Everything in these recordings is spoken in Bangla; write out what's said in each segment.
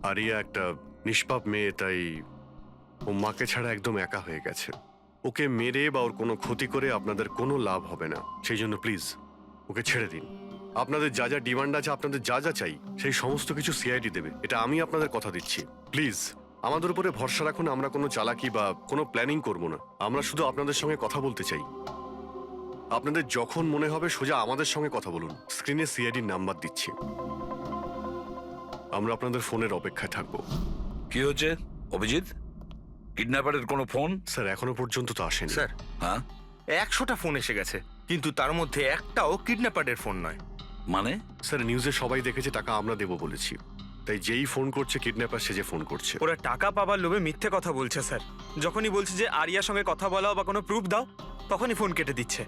আরিয়া একটা নিষ্পাপ মেয়ে, তাই ও মাকে ছাড়া একদম একা হয়ে গেছে। ওকে মেরে বা ওর কোনো ক্ষতি করে আপনাদের কোনো লাভ হবে না। সেই জন্য প্লিজ ওকে ছেড়ে দিন। আপনাদের যা যা ডিমান্ড আছে, আপনাদের যা যা চাই, সেই সমস্ত কিছু সিআইডি দেবে, এটা আমি আপনাদের কথা দিচ্ছি। প্লিজ আমাদের উপরে ভরসা রাখুন। আমরা কোনো চালাকি বা কোনো প্ল্যানিং করব না। আমরা শুধু আপনাদের সঙ্গে কথা বলতে চাই। আপনাদের যখন মনে হবে সোজা আমাদের সঙ্গে কথা বলুন। স্ক্রিনে সিআইডির নাম্বার দিচ্ছি, আমরা আপনাদের ফোনের অপেক্ষায় থাকবো। কি হচ্ছে অভিজিৎ? কিডন্যাপারের কোনো ফোন? স্যার এখনো পর্যন্ত তো আসেনি। স্যার, হ্যাঁ 100টা ফোন এসে গেছে, কিন্তু তার মধ্যে একটাও কিডন্যাপারের ফোন নয়। মানে? স্যার নিউজে সবাই দেখেছে টাকা আমরা দেবো বলেছি, তাই যেই ফোন করছে কিডন্যাপার সেজে ফোন করছে। ওরা টাকা পাবার লোভে মিথ্যে কথা বলছে স্যার। যখনই বলছে যে আরিয়ার সঙ্গে কথা বলাও বা কোনো প্রুফ দাও, তখনই ফোন কেটে দিচ্ছে।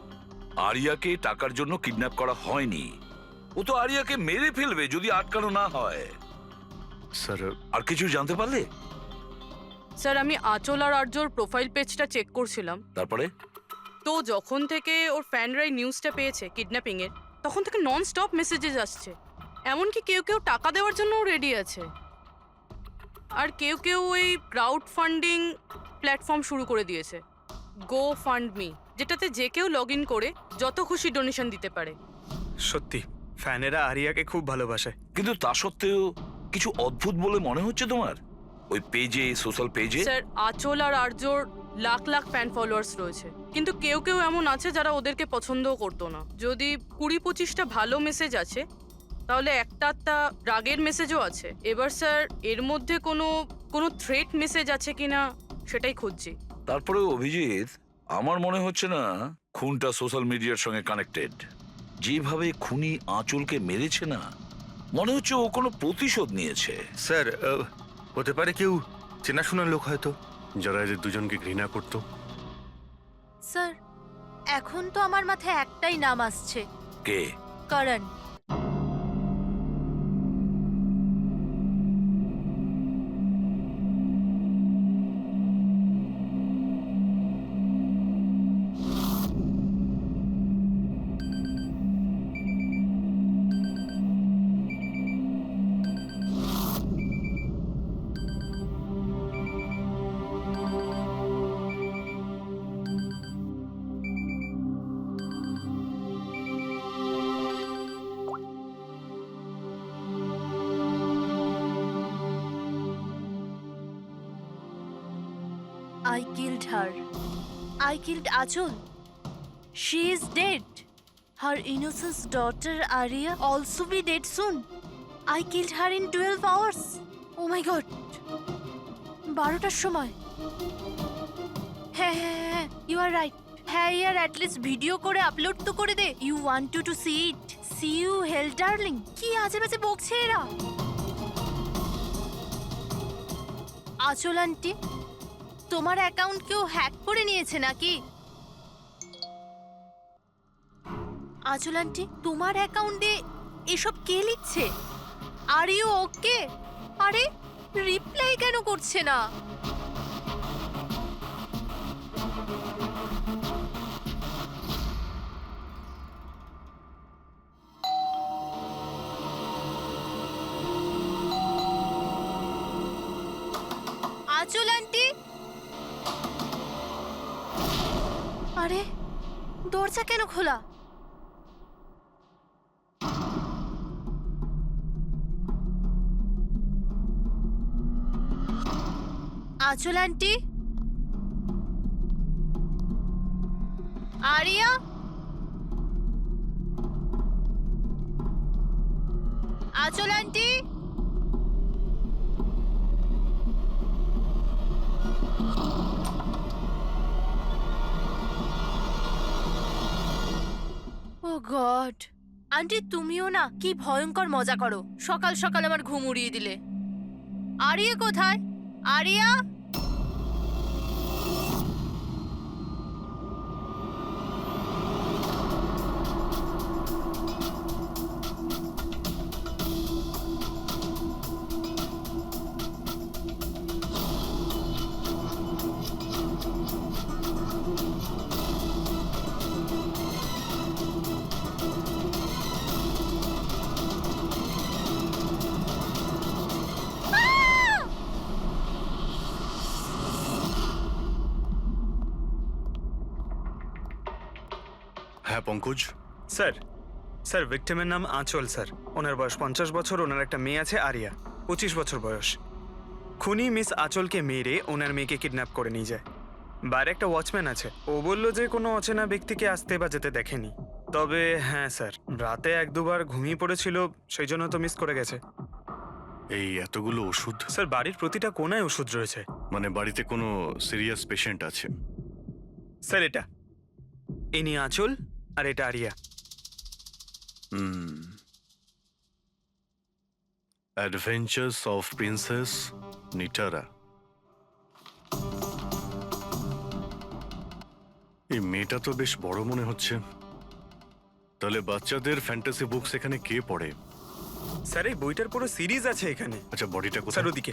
আরিয়াকে টাকার জন্য কিডন্যাপ করা হয়নি। ও তো আরিয়াকে মেরে ফেলবে যদি আটকানো না হয়। স্যার আর কিছু জানতে পারলে? স্যার আমি আঁচল আর আর্যর প্রোফাইল পেজটা চেক করছিলাম, তারপরে? তো যখন থেকে ওর ফ্যানরাই নিউজটা পেয়েছে কিডন্যাপিং এর, তখন থেকে নন স্টপ মেসেজেস আসছে। এমনকি কেউ কেউ টাকা দেওয়ার জন্যও রেডি আছে, আর কেউ কেউ ওই ক্রাউড ফান্ডিং প্ল্যাটফর্ম শুরু করে দিয়েছে, গো ফান্ড মি, যেটাতে যে কেউ লগ ইন করে যত খুশি ডোনেশন দিতে পারে। সত্যি ফ্যানেরা আরিয়াকে খুব ভালোবাসে। কিন্তু তা সত্ত্বেও কিছু অদ্ভুত বলে মনে হচ্ছে তোমার ওই পেজে, সোশ্যাল পেজে? স্যার আঁচল আর আর্যর লাখ লাখ ফ্যান ফলোয়ার্স রয়েছে, কিন্তু কেউ কেউ এমন আছে যারা ওদেরকে পছন্দও করতো না। যদি 20-25টা ভালো মেসেজ আছে, তাহলে একটা রাগের মেসেজও আছে। এবার স্যার এর মধ্যে কোনো থ্রেট মেসেজ আছে কিনা সেটাই খুঁজছি। তারপরে অভিজিৎ, আমার মনে হচ্ছে না খুনটা সোশ্যাল মিডিয়ার সঙ্গে কানেক্টেড। যেভাবে খুনি আঁচলকে মেরেছে না, মনে হচ্ছে ও কোনো প্রতিশোধ নিয়েছে। স্যার, হতে পারে কেউ চেনাশোনা লোক হয়তো, যারা এদের দুজনকে ঘৃণা করতো। স্যার, এখন তো আমার মাথায় একটাই নাম আসছে, কে? করণ। I killed her. I killed Achol. She is dead. Her innocent daughter Arya also be dead soon. I killed her in 12 hours. Oh my god. 12টার সময়। হ্যাঁ, you are right. হ্যাঁ ইয়ার, at least ভিডিও করে আপলোড তো করে দে। You want to see it. See you hell darling. কি আজে বাজে বকছে এরা। আঁচল আন্টি, তোমার অ্যাকাউন্ট কেউ হ্যাক করে নিয়েছে নাকি? আঁচল আন্টি, তোমার অ্যাকাউন্টে এসব কে লিখছে? Are you okay? আরে রিপ্লাই কেন করছে না? আঁচল আন্টি, আরে দরজা কেন খোলা? আঁচল আন্টি, আরিয়া, আঁচল আন্টি, ও গড। আন্টি তুমিও না কি ভয়ঙ্কর মজা করো, সকাল সকাল আমার ঘুম উড়িয়ে দিলে। আরিয়া কোথায়? আরিয়া, হ্যাঁ পঙ্কজ, স্যার স্যার ভিক্টিমের নাম আঁচল স্যার। ওনার বয়স 50 বছর, ওনার একটা মেয়ে আছে আরিয়া, 25 বছর বয়স। খুনি মিস আঁচলকে মেরে ওনার মেয়েকে কিডন্যাপ করে নিয়ে যায়। বাইরে একটা ওয়াচম্যান আছে, ও বলল যে কোনো অচেনা ব্যক্তিকে আসতে বা যেতে দেখেনি। তবে হ্যাঁ স্যার, রাতে 1-2 বার ঘুমিয়ে পড়েছিল, সেই জন্য তো মিস করে গেছে। এই এতগুলো ওষুধ, স্যার বাড়ির প্রতিটা কোনায় ওষুধ রয়েছে। মানে বাড়িতে কোনো সিরিয়াস পেশেন্ট আছে? স্যার এটা ইনি আঁচল আর এটা Aria. Adventures of princess Nitara. এই মেয়েটা তো বেশ বড় মনে হচ্ছে। তাহলে বাচ্চাদের ফ্যান্টাসি বুকস এখানে কে পড়ে? স্যার এই বইটার পুরো সিরিজ আছে এখানে। আচ্ছা, বডিটা স্যার কোথায়? ওদিকে।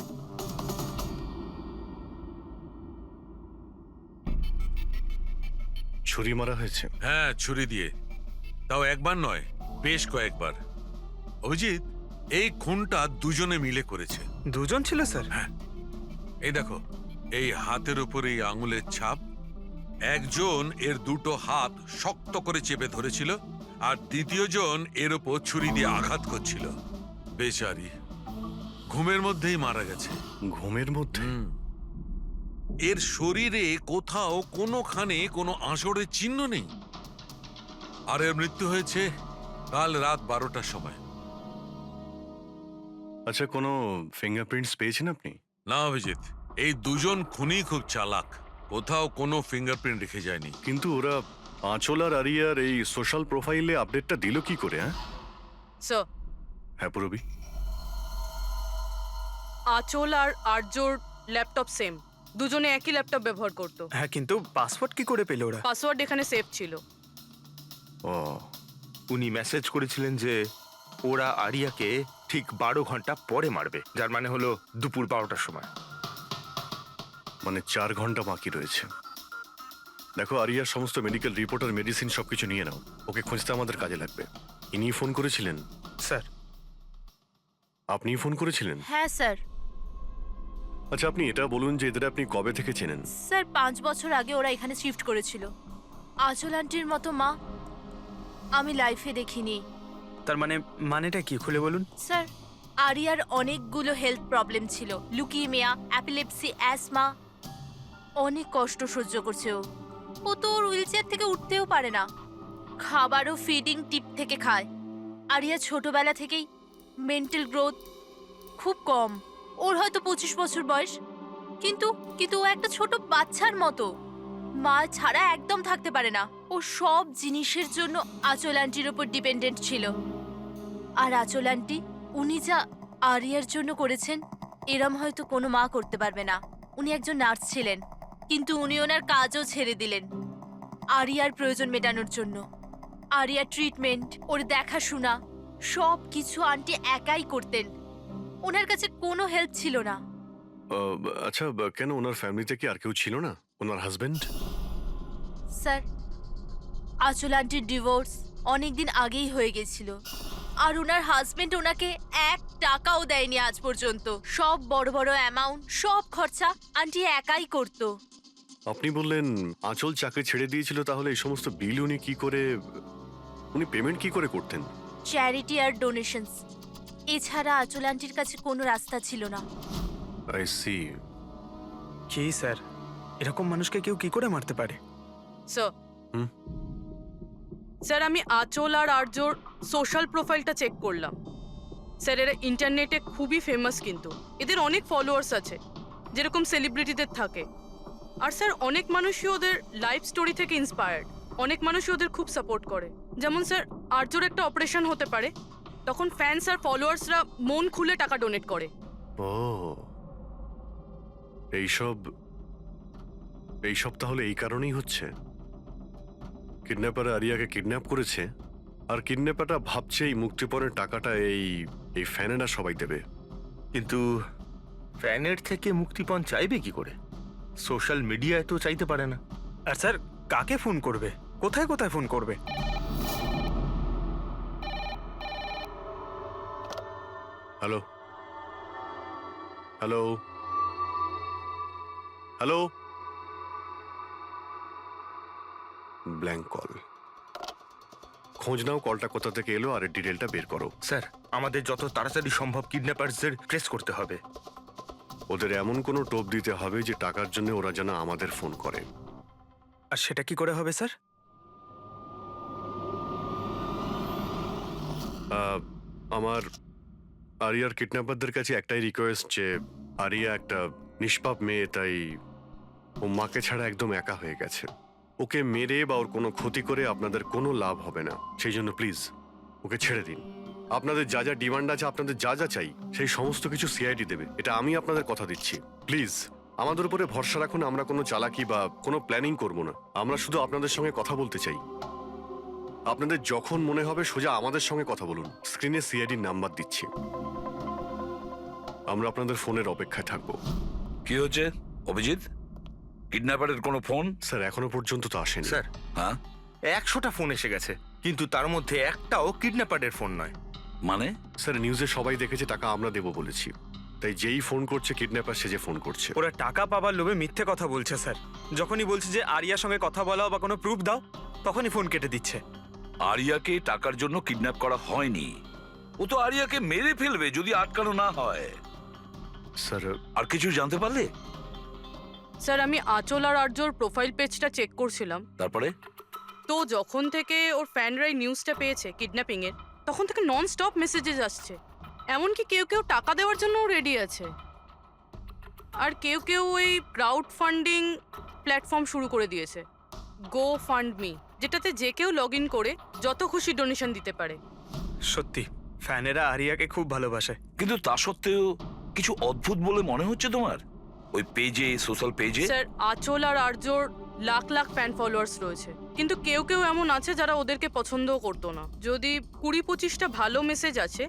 ছুরি মারা হয়েছে? হ্যাঁ, ছুরি দিয়ে। তাও একবার নয়, বেশ কয়েকবার। অভিজিৎ, এই খুনটা দুজনে মিলে করেছে। দুজন ছিল স্যার? হ্যাঁ, এই দেখো, এই হাতের উপর এই আঙুলের ছাপ। একজন এর দুটো হাত শক্ত করে চেপে ধরেছিল, আর দ্বিতীয় জন এর উপর ছুরি দিয়ে আঘাত করছিল। বেচারি ঘুমের মধ্যেই মারা গেছে। ঘুমের মধ্যে? এর শরীরে কোথাও কোনোখানে কোনো আঁচড়ের চিহ্ন নেই। আর এর মৃত্যু হয়েছে কাল রাত 12টার সময়। আচ্ছা, কোনো ফিঙ্গারপ্রিন্টস পেয়েছেন আপনি? না অভিজিৎ, এই দুজন খুনি খুব চালাক, কোথাও কোনো ফিঙ্গারপ্রিন্ট রেখে যায়নি। কিন্তু ওরা আঁচল আর আরিয়ার এই সোশ্যাল প্রোফাইলে আপডেটটা দিল কি করে? স্যার, হ্যাঁ পুরবি। আঁচল আর আর্যর ল্যাপটপ সেম, দুজনে একই ল্যাপটপ ব্যবহার করতো। হ্যাঁ, কিন্তু পাসওয়ার্ড কি করে পেল ওরা? পাসওয়ার্ড এখানে সেভ ছিল। ও, উনি মেসেজ করেছিলেন যে ওরা আরিয়াকে ঠিক 12 ঘন্টা পরে মারবে, যার মানে হলো দুপুর 12টার সময়। মানে 4 ঘন্টা বাকি রয়েছে। দেখো, আরিয়ার সমস্ত মেডিকেল রিপোর্ট আর মেডিসিন সবকিছু নিয়ে নাও, ওকে খুঁজতে আমাদের কাজে লাগবে। ইনি ফোন করেছিলেন? স্যার আপনি ফোন করেছিলেন? হ্যাঁ স্যার। আচ্ছা, আপনি এটা বলুন যে এদের আপনি কবে থেকে চেনেন? স্যার 5 বছর আগে ওরা এখানে শিফট করেছিল। আঁচল আন্টির মতো মা আমি লাইফে দেখিনি। তার মানেটা কি, খুলে বলুন। স্যার আরিয়ার অনেকগুলো হেলথ প্রবলেম ছিল, লুকিমিয়া, অ্যাপিলেপসি, অ্যাসমা। অনেক কষ্ট সহ্য করছে ও। ও তো ওর হুইলচেয়ার থেকে উঠতেও পারে না, খাবারও ফিডিং টিপ থেকে খায়। আরিয়া ছোটবেলা থেকেই মেন্টাল গ্রোথ খুব কম। ওর হয়তো 25 বছর বয়স, কিন্তু কিন্তু ও একটা ছোট বাচ্চার মতো, মা ছাড়া একদম থাকতে পারে না। ও সব জিনিসের জন্য আঁচল আন্টির ওপর ডিপেন্ডেন্ট ছিল। আর আঁচল আন্টি উনি যা আরিয়ার জন্য করেছেন এরম হয়তো কোনো মা করতে পারবে না। উনি একজন নার্স ছিলেন, কিন্তু উনি ওনার কাজও ছেড়ে দিলেন আরিয়ার প্রয়োজন মেটানোর জন্য। আরিয়ার ট্রিটমেন্ট, ওর দেখাশোনা সব কিছু আন্টি একাই করতেন। ওনার কাছে কোনো হেল্প ছিল না। আচ্ছা, কেন ওনার ফ্যামিলিতে কি আর কেউ ছিল না? ওনার হাজবেন্ড? স্যার আঁচল আন্টির ডিভোর্স অনেকদিন আগেই হয়ে গেছিল, আর ওনার হাজবেন্ড ওনাকে 1 টাকাও দেয়নি আজ পর্যন্ত। সব বড় বড় অ্যামাউন্ট, সব খরচা আন্টি একাই করতো। আপনি বললেন আঁচল চাকরি ছেড়ে দিয়েছিল, তাহলে এই সমস্ত বিল উনি কি করে, উনি পেমেন্ট কি করে করতেন? চ্যারিটি আর ডোনেশনস, এছাড়া আঁচল আন্টির কাছে কোনো রাস্তা ছিল না। I C. কি স্যার, এরকম মানুষকে কেউ কি করে মারতে পারে? স্যার, হুম? স্যার আমি আঁচল আর আর্যর সোশ্যাল প্রোফাইলটা চেক করলাম। স্যার এরা ইন্টারনেটে খুবই ফেমাস, কিন্তু এদের অনেক ফলোয়ার্স আছে, যেরকম সেলিব্রিটিদের থাকে। আর স্যার অনেক মানুষই ওদের লাইফ স্টোরি থেকে ইন্সপায়ার্ড, অনেক মানুষই ওদের খুব সাপোর্ট করে। যেমন স্যার আর্যর একটা অপারেশন হতে পারে, তখন ফ্যান্স আর ফলোয়ার্সরা মন খুলে টাকা ডোনেট করে। ও, এইসব তাহলে এই কারণেই হচ্ছে। কিডন্যাপার আরিয়াকে কিডন্যাপ করেছে, আর কিডন্যাপারটা ভাবছে এই মুক্তিপণের টাকাটা এই ফ্যানেরা সবাই দেবে। কিন্তু ফ্যানের থেকে মুক্তিপণ চাইবে কি করে? সোশ্যাল মিডিয়ায় তো চাইতে পারে না। আর স্যার কাকে ফোন করবে, কোথায় কোথায় ফোন করবে? Hello, hello, hello. Blank call. খোঁজ নাও কলটা কোথা থেকে এলো আর এর ডিটেলটা বের করো। স্যার, আমাদের যত তাড়াতাড়ি সম্ভব কিডন্যাপারদের ট্রেস করতে হবে। ওদের এমন কোনো টোপ দিতে হবে যে টাকার জন্য ওরা যেন আমাদের ফোন করে। আর সেটা কি করে হবে স্যার? আমার আরিয়ার কিডন্যাপারদের কাছে একটাই রিকোয়েস্ট যে আরিয়া একটা নিষ্পাপ মেয়ে, তাই ও মাকে ছাড়া একদম একা হয়ে গেছে। ওকে মেরে বা ওর কোনো ক্ষতি করে আপনাদের কোনো লাভ হবে না, সেই জন্য প্লিজ ওকে ছেড়ে দিন। আপনাদের যা যা ডিমান্ড আছে, আপনাদের যা যা চাই সেই সমস্ত কিছু সিআইডি দেবে, এটা আমি আপনাদের কথা দিচ্ছি। প্লিজ আমাদের উপরে ভরসা রাখুন, আমরা কোনো চালাকি বা কোনো প্ল্যানিং করব না। আমরা শুধু আপনাদের সঙ্গে কথা বলতে চাই। আপনাদের যখন মনে হবে সোজা আমাদের সঙ্গে কথা বলুন। স্ক্রিনে সিআইডির নাম্বার দিচ্ছি, আমরা আপনাদের ফোনের অপেক্ষায় থাকবো। কি হচ্ছে অভিজিৎ? কিডন্যাপারের কোনো ফোন? স্যার এখনো পর্যন্ত তো আসেনি। স্যার, হ্যাঁ 100টা ফোন এসে গেছে, কিন্তু তার মধ্যে একটাও কিডন্যাপারের ফোন নয়। মানে? স্যার নিউজে সবাই দেখেছে টাকা আমরা দেবো বলেছি, তাই যেই ফোন করছে কিডন্যাপার সেজে ফোন করছে। ওরা টাকা পাবার লোভে মিথ্যে কথা বলছে স্যার। যখনই বলছে যে আরিয়ার সঙ্গে কথা বলাও বা কোনো প্রুফ দাও, তখনই ফোন কেটে দিচ্ছে। আরিয়াকে টাকার জন্য কিডন্যাপ করা হয়নি, ও তো আরিয়াকে মেরে ফেলবে যদি আটকানো না হয়। স্যার আর কিছু জানতে পারলে? স্যার আমি আঁচল আর আর্যর প্রোফাইল পেজটা চেক করছিলাম, তারপরে? তো যখন থেকে ওর ফ্যানরাই নিউজটা পেয়েছে কিডন্যাপিং এর, তখন থেকে নন স্টপ মেসেজেস আসছে। এমনকি কেউ কেউ টাকা দেওয়ার জন্যও রেডি আছে, আর কেউ কেউ ওই ক্রাউড ফান্ডিং প্ল্যাটফর্ম শুরু করে দিয়েছে, গো ফান্ড মি, যেটাতে যে কেউ লগ ইন করে যত খুশি ডোনেশন দিতে পারে। সত্যি ফ্যানেরা আরিয়াকে খুব ভালোবাসে। কিন্তু তা সত্ত্বেও কিছু অদ্ভুত বলে মনে হচ্ছে তোমার ওই পেজে, সোশ্যাল পেজে? স্যার আঁচল আর আর্যর লাখ লাখ ফ্যান ফলোয়ার্স রয়েছে, কিন্তু কেউ কেউ এমন আছে যারা ওদেরকে পছন্দও করতো না। যদি 20-25টা ভালো মেসেজ আছে,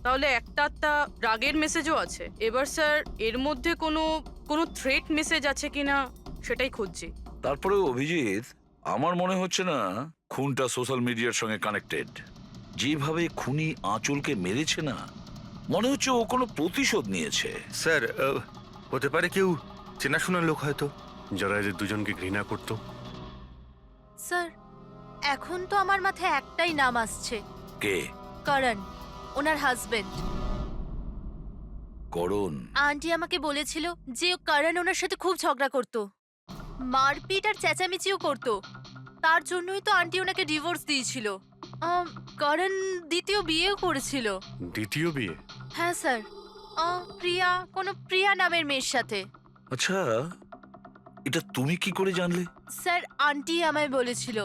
তাহলে একটা রাগের মেসেজও আছে। এবার স্যার এর মধ্যে কোনো থ্রেট মেসেজ আছে কিনা সেটাই খুঁজছি। তারপরে অভিজিৎ, আমার মনে হচ্ছে না খুনটা সোশ্যাল মিডিয়ার সঙ্গে কানেক্টেড। যেভাবে খুনি আঁচলকে মেরেছে না, মনে হচ্ছে ও কোনো প্রতিশোধ নিয়েছে। স্যার, হতে পারে কেউ চেনাশোনা লোক হয়তো, যারা এদের দুজনকে ঘৃণা করতো। স্যার, এখন তো আমার মাথায় একটাই নাম আসছে, কে? করণ, ওনার হাজবেন্ড। করণ? আন্টি আমাকে বলেছিল যে করণ ওনার সাথে খুব ঝগড়া করত, মারপিট আর চেঁচামেচিও করত। তার জন্যই তো আন্টি ওনাকে ডিভোর্স দিয়েছিল। করণ দ্বিতীয় বিয়েও করেছিল। দ্বিতীয় বিয়ে? হ্যাঁ স্যার, প্রিয়া নামের মেয়ের সাথে। আচ্ছা, এটা তুমি কি করে জানলে? স্যার আন্টি আমায় বলেছিল।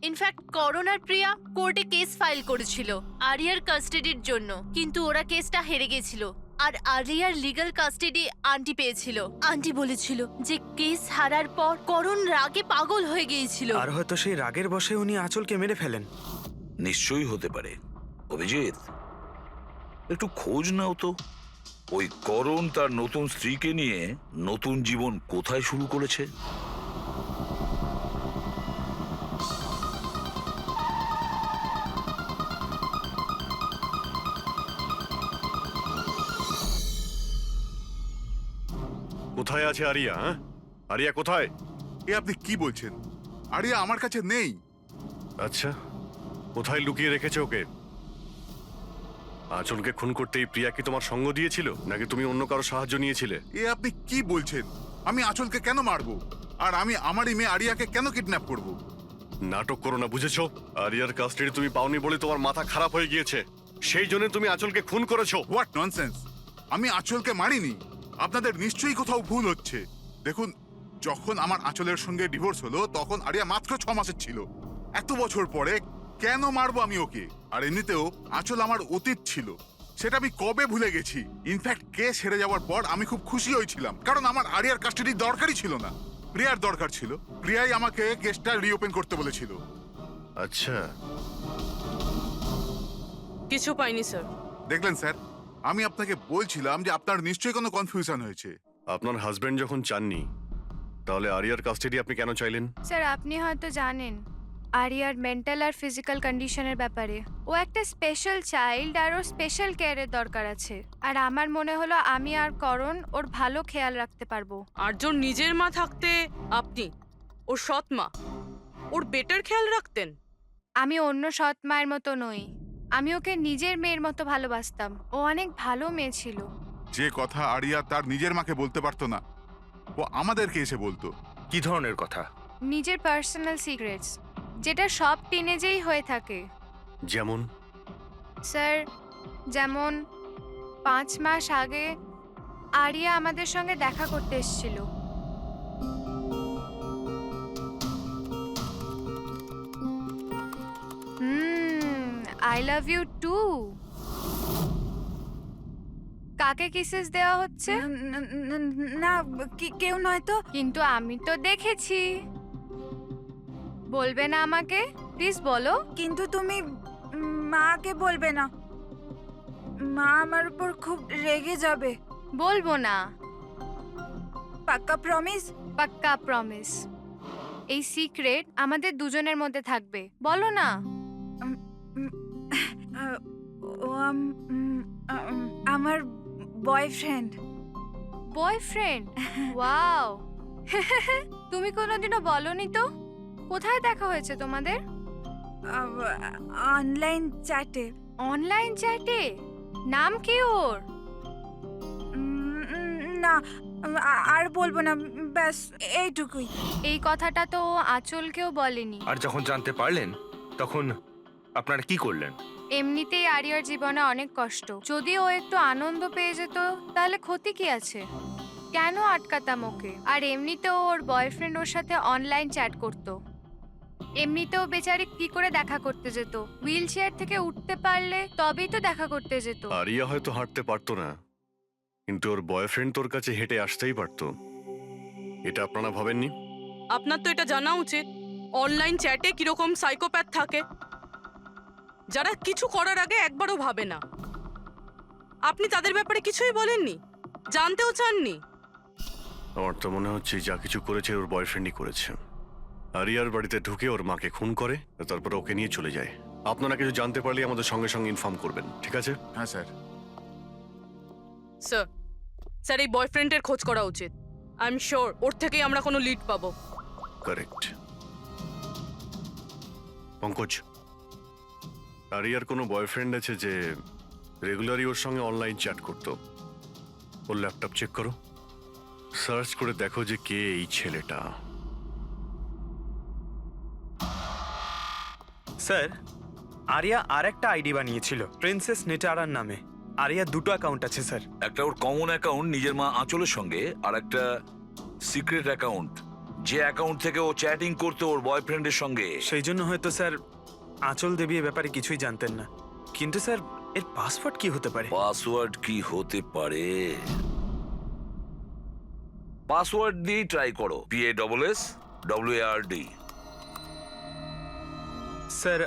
ইনফ্যাক্ট করণ আর প্রিয়া কোর্টে কেস ফাইল করেছিল আরিয়ার কাস্টাডির জন্য, কিন্তু ওরা কেসটা হেরে গেছিল আর আরিয়ার লিগ্যাল কাস্টাডি আন্টি পেয়েছিল। আন্টি বলেছিল যে কেস হারার পর করণ রাগে পাগল হয়ে গিয়েছিল। আর হয়তো সেই রাগের বশে উনি আঁচলকে মেরে ফেলেন। নিশ্চয়ই হতে পারে। অভিজিৎ, একটু খোঁজ নাও তো, ওই করণ তার নতুন স্ত্রীকে নিয়ে নতুন জীবন কোথায় শুরু করেছে। কোথায় আছে আরিয়া? হ্যাঁ, আরিয়া কোথায়? এ আপনি কি বলছেন? আরিয়া আমার কাছে নেই। আচ্ছা, কোথায় লুকিয়ে রেখেছে ওকে? আঁচলকে খুন করতে এই প্রিয়া কি তোমার সঙ্গ দিয়েছিল, নাকি তুমি অন্য কারো সাহায্য নিয়েছিলে? এ আপনি কি বলছেন? আমি আঁচলকে কেন মারবো? আর আমি আমারই মেয়ে আরিয়াকে কেন কিডন্যাপ করব? নাটক করো না, বুঝেছো? আরিয়ার কাস্টাডি তুমি পাওনি বলে তোমার মাথা খারাপ হয়ে গিয়েছে, সেই জন্য তুমি আঁচলকে খুন করেছো। What nonsense! আমি আঁচলকে মারিনি। আপনাদের নিশ্চয়ই কোথাও ভুল হচ্ছে। দেখুন, যখন আমার আঁচলের সঙ্গে ডিভোর্স হলো তখন আরিয়া মাত্র 6 মাসের ছিল। এত বছর পরে কেন মারবো আমি ওকে? আর এমনিতেও আঁচল আমার অতীত ছিল, সেটা আমি কবে ভুলে গেছি। ইনফ্যাক্ট কেস হেরে যাওয়ার পর আমি খুব খুশি হয়েছিলাম, কারণ আমার আরিয়ার কাস্টাডি দরকারই ছিল না, প্রিয়ার দরকার ছিল। প্রিয়াই আমাকে কেসটা রিওপেন করতে বলেছিল। আচ্ছা, কিছু পাইনি স্যার। দেখলেন স্যার, আমি আপনাকে বলছিলাম যে আপনার নিশ্চয়ই কোনো কনফিউশন হয়েছে। আপনার হাজবেন্ড যখন চাননি, তাহলে আরিয়ার কাস্টাডি আপনি কেন চাইলেন? স্যার আপনি হয়তো জানেন আরিয়ার মেন্টাল আর ফিজিক্যাল কন্ডিশনের ব্যাপারে। ও একটা স্পেশাল চাইল্ড আর ওর স্পেশাল কেয়ারের দরকার আছে, আর আমার মনে হলো আমি আর করণ ওর ভালো খেয়াল রাখতে পারবো। আর্যর নিজের মা থাকতে আপনি ওর সৎ মা ওর বেটার খেয়াল রাখতেন? আমি অন্য সৎ মায়ের মতো নই। আমি ওকে নিজের মেয়ের মতো ভালোবাসতাম। ও অনেক ভালো মেয়ে ছিল। যে কথা আরিয়া তার নিজের মাকে বলতে পারতো না, ও আমাদেরকে এসে বলতো। কি ধরনের কথা? নিজের পার্সোনাল সিক্রেটস, যেটা সব টিনেজেই হয়ে থাকে। যেমন? স্যার, যেমন 5 মাস আগে আরিয়া আমাদের সঙ্গে দেখা করতে এসেছিল। I love you too. কাকে কিসেস দেওয়া হচ্ছে? না, কেউ নয় তো। কিন্তু আমি তো দেখেছি। বলবে না আমাকে? প্লিজ বলো। কিন্তু তুমি মাকে বলবে না, মা আমার উপর খুব রেগে যাবে। বলবো না। পাক্কা প্রমিস? পাক্কা প্রমিস। এই সিক্রেট আমাদের দুজনের মধ্যে থাকবে। বলো না। ও আমার বয়ফ্রেন্ড। বয়ফ্রেন্ড? ওয়াও। তুমি কোনোদিনও বলনি তো। কোথায় দেখা হয়েছে তোমাদের? অনলাইন চ্যাটে। অনলাইন চ্যাটে? নাম কি ওর? না, আর বলবো না, ব্যাস এইটুকুই। এই কথাটা তো ও আঁচলকেও বলেনি। আর যখন জানতে পারলেন তখন আপনারা কি করলেন? এমনিতেই আরিয়ার জীবনে অনেক কষ্ট। যদি ও একটু আনন্দ পেয়ে যেত তাহলে ক্ষতি কি আছে? কেন আটকাতাম ওকে? আর এমনিতেও ওর বয়ফ্রেন্ড ওর সাথে অনলাইন চ্যাট করতো। এমনিতেও বেচারি কি করে দেখা করতে যেত? হুইল চেয়ার থেকে উঠতে পারলে তবেই তো দেখা করতে যেত। আরিয়া হয়তো হাঁটতে পারতো না, কিন্তু ওর বয়ফ্রেন্ড তোর কাছে হেঁটে আসতেই পারতো। এটা আপনারা ভাবেননি? আপনার তো এটা জানা উচিত অনলাইন চ্যাটে কিরকম সাইকোপ্যাথ থাকে, যারা কিছু করার আগে একবারও ভাবে না। আপনি তাদের ব্যাপারে কিছুই বলেননি, জানতেও চাননি। আমার তো মনে হচ্ছে যা কিছু করেছে ওর বয়ফ্রেন্ডই করেছে। আরিয়ার বাড়িতে ঢুকে ওর মাকে খুন করে, তারপর ওকে নিয়ে চলে যায়। আপনারা কিছু জানতে পারলে আমাদের সঙ্গে সঙ্গে ইনফর্ম করবেন, ঠিক আছে? হ্যাঁ স্যার। স্যার, স্যার এই বয়ফ্রেন্ডের খোঁজ করা উচিত। আই এম শিওর ওর থেকেই আমরা কোনো লিড পাবো। কারেক্ট। পঙ্কজ, আরিয়ার কোনো বয়ফ্রেন্ড আছে যে রেগুলারই ওর সঙ্গে অনলাইন চ্যাট করতো? ওর ল্যাপটপ চেক করো, সার্চ করে দেখো যে কে এই ছেলেটা। স্যার, আরিয়া আর একটা আইডি বানিয়েছিল প্রিন্সেস নিটারার নামে। আরিয়ার দুটো অ্যাকাউন্ট আছে স্যার। একটা ওর কমন অ্যাকাউন্ট নিজের মা আঁচলের সঙ্গে, আর একটা সিক্রেট অ্যাকাউন্ট, যে অ্যাকাউন্ট থেকে ও চ্যাটিং করতো ওর বয়ফ্রেন্ডের সঙ্গে। সেই জন্য হয়তো স্যার আঁচল দেবী এ ব্যাপারে কিছুই জানতেন না। কিন্তু স্যার এর পাসওয়ার্ড কি হতে পারে? পাসওয়ার্ড কি হতে পারে? পাসওয়ার্ড দিয়ে ট্রাই করো। PASSWARD। Sir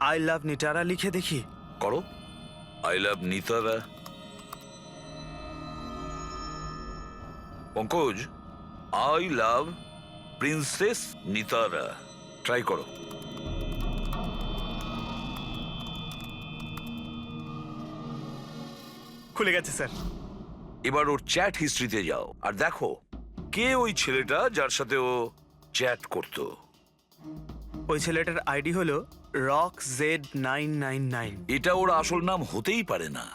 I love Nitara লিখে দেখি। করো। I love Nitara. Pankaj, I love princess Nitara. Try করো। খুলে গেছে স্যার। এবার ওর চ্যাট হিস্ট্রিতে যাও আর দেখো কে ওই ছেলেটা যার সাথে ও চ্যাট করতো। ওই ছেলেটার আইডি হলো RockZ999। এটা ওর আসল নাম হতেই পারে না।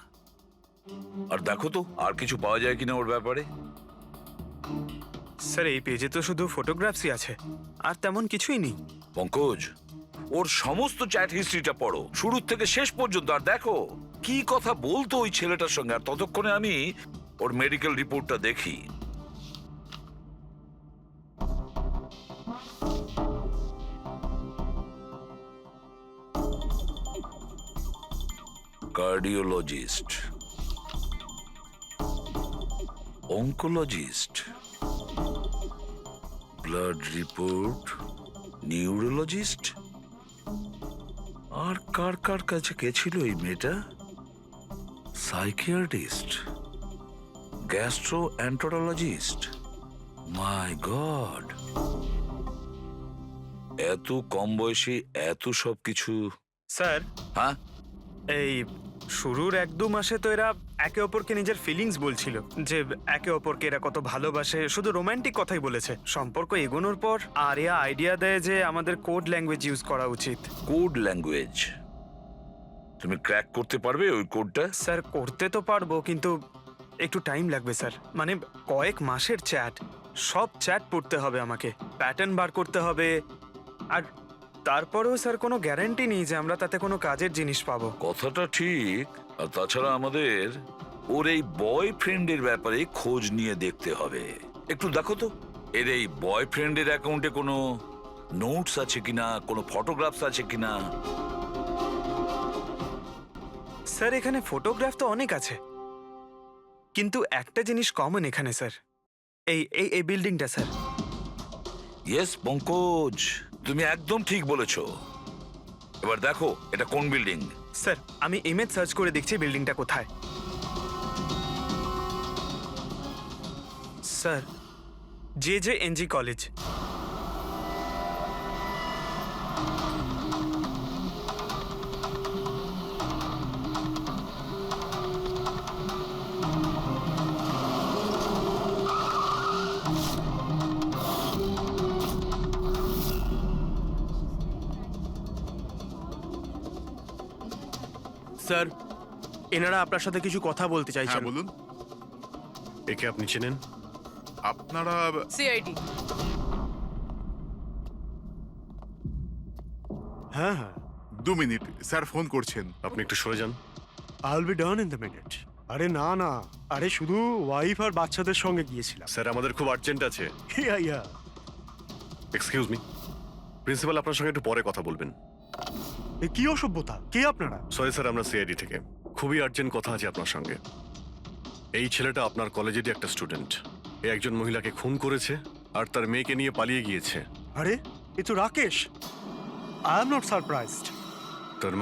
আর দেখো তো আর কিছু পাওয়া যায় কিনা ওর ব্যাপারে। স্যার এই পেজে তো শুধু ফটোগ্রাফসই আছে, আর তেমন কিছুই নেই। পঙ্কজ, ওর সমস্ত চ্যাট হিস্ট্রিটা পড়ো শুরু থেকে শেষ পর্যন্ত, আর দেখো কি কথা বলতো ওই ছেলেটার সঙ্গে। আর ততক্ষণে আমি ওর মেডিকেল রিপোর্টটা দেখি। Cardiologist, oncologist, blood report, neurologist. আর কার কার কাছে গেছিল এই মেয়েটা? Psychiatrist, gastroenterologist. মাই গড, এত কম বয়সে এত সব কিছু। স্যার হ্যাঁ, এই শুরুর 1-2 মাসে তো এরা একে অপরকে নিজের ফিলিংস বলছিল, যে একে অপরকে এরা কত ভালোবাসে, শুধু রোমান্টিক কথাই বলেছে। সম্পর্ক এগোনোর পর আরিয়া আইডিয়া দেয় যে আমাদের কোড ল্যাঙ্গুয়েজ ইউজ করা উচিত। Code language? তুমি ক্র্যাক করতে পারবে ওই কোডটা? স্যার করতে তো পারবো, কিন্তু একটু টাইম লাগবে স্যার। মানে কয়েক মাসের চ্যাট, সব চ্যাট পড়তে হবে আমাকে, প্যাটার্ন বার করতে হবে। আর তারপরেও স্যার কোনো গ্যারান্টি নেই যে আমরা তাতে কোনো কাজের জিনিস পাবো। কথাটা ঠিক। আর তাছাড়া আমাদের ওর এই বয়ফ্রেন্ডের ব্যাপারে খোঁজ নিয়ে দেখতে হবে। একটু দেখো তো এর এই বয়ফ্রেন্ডের অ্যাকাউন্টে কোনো নোটস আছে কিনা, কোনো ফটোগ্রাফস আছে কিনা। স্যার এখানে ফটোগ্রাফ তো অনেক আছে, কিন্তু একটা জিনিস কমন এখানে স্যার, এই এই এই বিল্ডিংটা স্যার। ইয়েস পঙ্কজ, তুমি একদম ঠিক বলেছো। এবার দেখো এটা কোন বিল্ডিং। স্যার আমি ইমেজ সার্চ করে দেখছি বিল্ডিংটা কোথায়। Sir JJNG college. স্যার এনারা আপনার সাথে কিছু কথা বলতে হ্যাঁ চাইছেন। বলুন। একে আপনি চেনেন? আপনারা CID। হ্যাঁ হ্যাঁ, 2 মিনিট, স্যার ফোন করছেন। আপনি একটু সরে যান। I will be done in the minute. আরে না না, আরে শুধু ওয়াইফ আর বাচ্চাদের সঙ্গে গিয়েছিলাম। স্যার আমাদের খুব আর্জেন্ট আছে। ইয়া ইয়া। এক্সকিউজ মি, প্রিন্সিপাল আপনার সঙ্গে একটু পরে কথা বলবেন। এ কি অসভ্যতা? কে আপনারা? সরি স্যার, আমরা সিআইডি থেকে। খুবই আর্জেন্ট কথা আছে আপনার সঙ্গে। এই ছেলেটা আপনার কলেজেরই একটা স্টুডেন্ট। এ একজন মহিলাকে খুন করেছে আর তার মেয়েকে নিয়ে পালিয়ে গিয়েছে। আরে এ তো Rakesh. I am not surprised. তার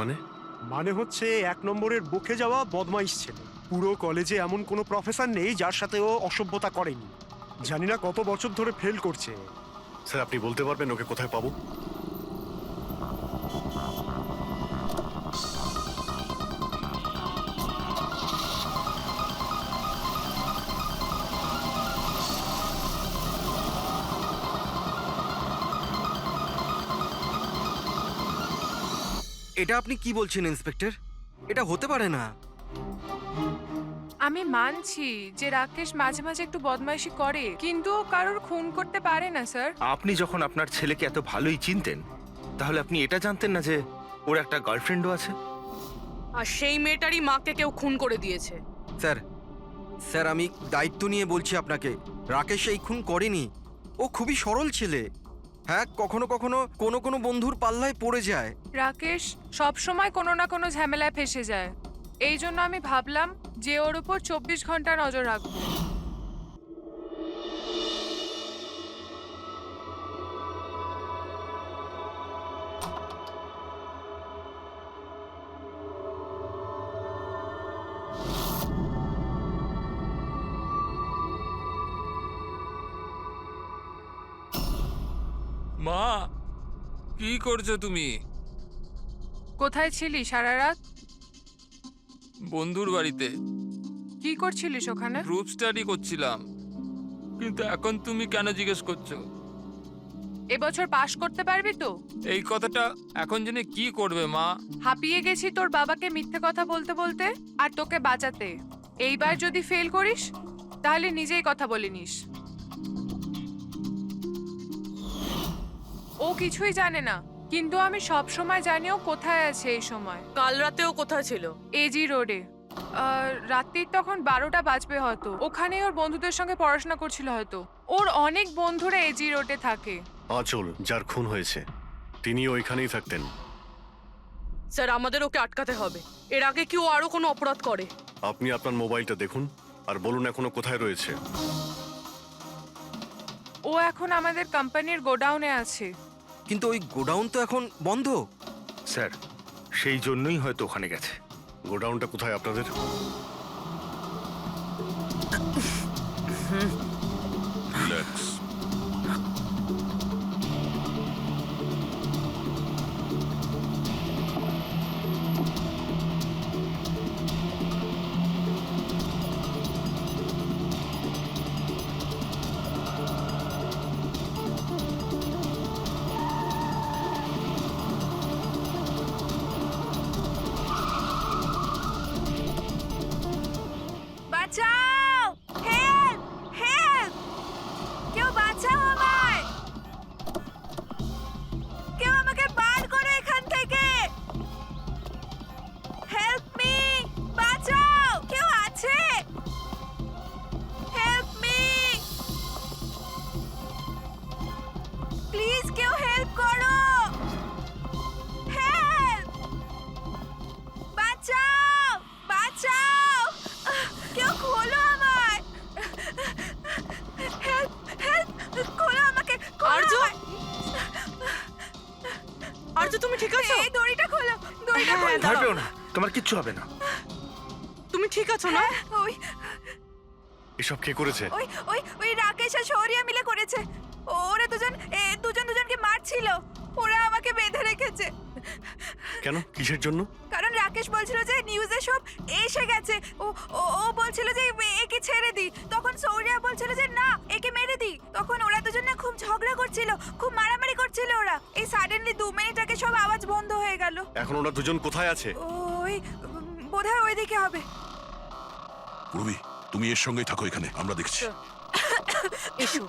মানে হচ্ছে 1 নম্বরের বকে যাওয়া বদমাইশ ছেলে। পুরো কলেজে এমন কোনো প্রফেসর নেই যার সাথে ও অসভ্যতা করেনি। জানি না কত বছর ধরে ফেল করছে। স্যার আপনি বলতে পারবেন ওকে কোথায় পাবো? এটা আপনি কি বলছেন ইন্সপেক্টর? এটা হতে পারে না। আমি মানছি যে রাকেশ মাঝে মাঝে একটু বদমাইশি করে, কিন্তু ও কারোর খুন করতে পারে না স্যার। আপনি যখন আপনার ছেলেকে এত ভালোই চিনতেন, তাহলে আপনি এটা জানতেন না যে ওর একটা গার্লফ্রেন্ডও আছে? আর সেই মেয়েটারই মাকে কেউ খুন করে দিয়েছে। স্যার স্যার আমি দায়িত্ব নিয়ে বলছি আপনাকে, রাকেশ এই খুন করেনি। ও খুবই সরল ছেলে। হ্যাঁ, কখনো কখনো কোনো বন্ধুর পাল্লায় পড়ে যায়। রাকেশ সব সময় কোনো না কোনো ঝামেলায় ফেসে যায়। এই জন্য আমি ভাবলাম যে ওর উপর 24 ঘন্টা নজর রাখবো। মা, কি করছো তুমি? কোথায় ছিলি সারা রাত? বন্ধুর বাড়িতে কি করছিলিস ওখানে? গ্রুপ স্টাডি করছিলাম। কিন্তু এখন তুমি কেন জিজ্ঞেস করছো? এবছর পাশ করতে পারবি তো? এই কথাটা এখন জেনে কি করবে মা? হাঁপিয়ে গেছি তোর বাবাকে মিথ্যে কথা বলতে বলতে আর তোকে বাঁচাতে। এইবার যদি ফেল করিস তাহলে নিজেই কথা বলে নিস। ও কিছুই জানে না, কিন্তু আমি সব সময় জানি ও কোথায় আছে এই সময়। কাল রাতেও কোথায় ছিল? এজি রোডে। রাত্রির তখন 12টা বাজবে হয়তো। ওখানে ওর বন্ধুদের সঙ্গে পড়াশোনা করছিল হয়তো। ওর অনেক বন্ধুরা এজি রোডে থাকে। আঁচল যার খুন হয়েছে তিনি ওইখানেই থাকতেন। স্যার আমাদের ওকে আটকাতে হবে। এর আগে কি ও আরো কোনো অপরাধ করে? আপনি আপনার মোবাইলটা দেখুন আর বলুন এখনো কোথায় রয়েছে। ও এখন আমাদের কোম্পানির গোডাউনে আছে। কিন্তু ওই গোডাউন তো এখন বন্ধ। স্যার সেই জন্যই হয়তো ওখানে গেছে। গোডাউনটা কোথায় আপনাদের? রিল্যাক্স। হ্যাঁ, ভয় দাঁড়াও। পেও না, তোমার কিচ্ছু হবে না। তুমি ঠিক আছো না? ওই এসব কে করেছে? ওই ওই ওই রাকেশ আর শৌরিয়া মিলে করেছে। ওরা দুজনকে মারছিল। ওরা আমাকে বেঁধে রেখেছে। কেন, কিসের জন্য? কারণ রাকেশ বলছিল যে নিউজে সব এসে গেছে। ও ও ও বলছিল যে একে ছেড়ে দি। তখন শৌরিয়া বলছিল যে না, একে মেরে দি। তখন ওরা দুজন না খুব ঝগড়া করছিল, খুব মারামারি করছিল ওরা। এই সাডেনলি 2 মিনিট আগে সব আওয়াজ বন্ধ হয়ে গেল। এখন ওরা দুজন কোথায় আছে? ওই বোধহয় ওইদিকে হবে। পূর্বী, তুমি এর সঙ্গেই থাকো এখানে, আমরা দেখছি। এসো।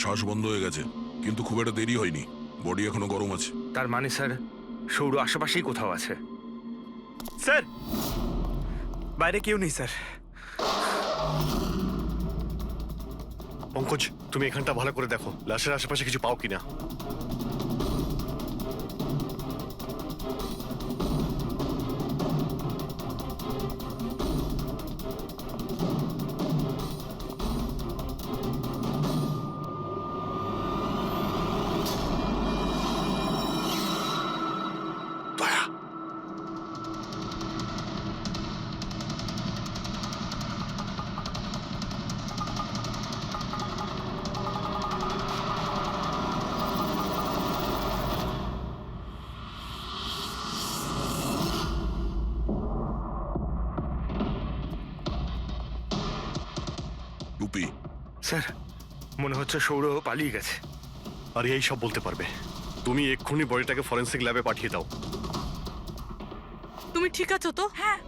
শ্বাস বন্ধ হয়ে গেছে, কিন্তু খুব একটা দেরি হয়নি। বডি এখনো গরম আছে। তার মানে স্যার সৌর আশেপাশেই কোথাও আছে। স্যার বাইরে কেউ নেই স্যার। পঙ্কজ, তুমি এখানটা ভালো করে দেখো, লাশের আশেপাশে কিছু পাও কিনা। দয়া। রুপি, স্যার মনে হচ্ছে সৌর পালিয়ে গেছে। আর এই সব বলতে পারবে। তুমি এক্ষুনি বডিটাকে ফরেন্সিক ল্যাবে পাঠিয়ে দাও। তুমি ঠিক আছো তো? হ্যাঁ,